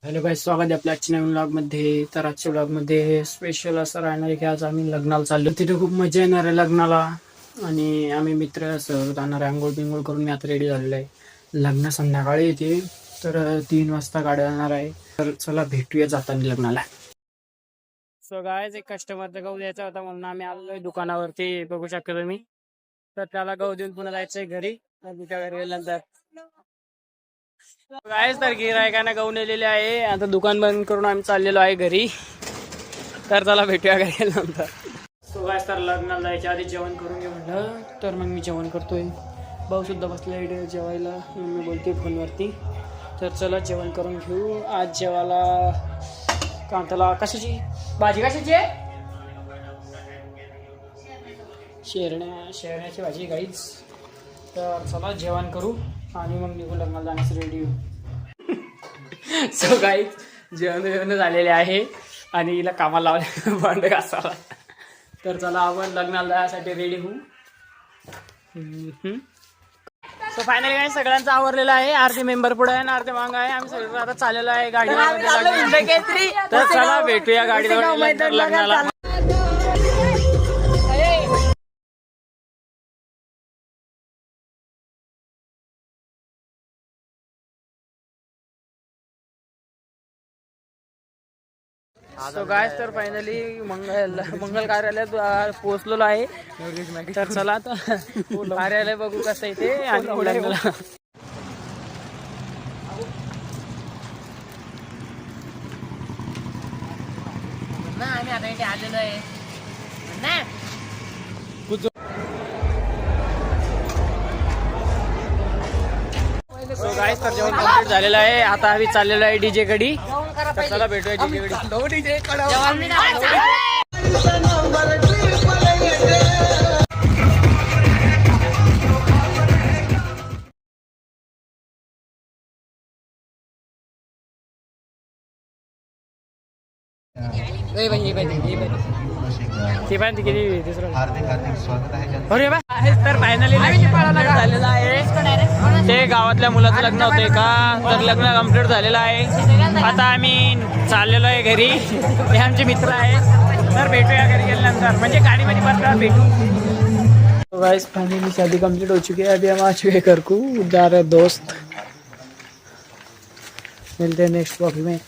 Hello गाईस, स्वागत आहे आपल्या आजच्या नवीन व्लॉगमध्ये. तर आजच्या व्लॉगमध्ये स्पेशल असं राहणार आहे की आज आम्ही लग्नाला चाललो. तिथे खूप मजा येणार आहे लग्नाला आणि आम्ही मित्र असं जाणार आहे. आंघोळ बिंघोळ करून मी आता रेडी झालेलो आहे. लग्न संध्याकाळी येते तर 3 वाजता गाडी जाणार आहे. तर चला भेटूया जाताना लग्नाला. सो गाईस, एक कस्टमरचा गहू द्यायचा होता म्हणून आम्ही आलोय दुकानावरती. बघू शकता तुम्ही. तर त्याला गहू देऊन पुन्हा जायचंय घरी. त्या घरी गेल्यानंतर गाईस, तर गिरायकाने गहू नेलेले आहे. आता दुकान बंद करून आम्ही चाललेलो आहे घरी. तर चला भेटूया घरी गेल्यानंतर. सो गाईस, तर लग्नाला जायच्या आधी जेवण करून घे म्हटलं. तर मग मी जेवण करतोय. भाऊ सुद्धा बसला इथे जेवायला. मी बोलते फोनवरती. तर चला जेवण करून घेऊ. आज जेवायला कांताला कशाची भाजी, कशाची आहे? शेरण्याची भाजी गाईच. तर चला जेवण करू आणि मग निघू लग्नाला जाण्यास रेडी होऊ. सो गाईज, जेवण झालेले आहे आणि हिला कामाला लावले भांडे घासायला. तर चला आपण लग्नाला जाण्यासाठी रेडी होऊ. सो फायनली काय सगळ्यांचं आवरलेलं आहे. अर्धे मेंबर पुढे आहे आणि अर्धे मांग आहे. आम्ही सगळं आता चाललेलो आहे गाडी. तर चला भेटूया गाडीवर लग्नाला. सो गायस, तर फायनली मंगल कार्यालयात पोहोचलेलो आहे. तर चला आता कार्यालय बघू कसं इथे आणि लग्नाला. आम्ही आता इथे आलेलो आहे. सो गाईस, तर जेवण कंप्लीट झालेलं आहे. आता आम्ही चाललेलो आहे डीजे कडे. तर चला भेटूया डीजे कडे. तर फायनली झालेलं आहे. ते गावातल्या मुलाचं लग्न होते का, तर लग्न कम्प्लीट झालेलं आहे. आता आम्ही चाललेलो आहे घरी. हे आमचे मित्र आहे. तर भेटूया घरी गेल्यानंतर, म्हणजे गाडीमध्ये बसला भेटू. गाइस, फाइनली शादी कंप्लीट हो चुकी है. अभी हम आ चुके घर को, जा रहे दोस्त. मिलते हैं नेक्स्ट ब्लॉग में.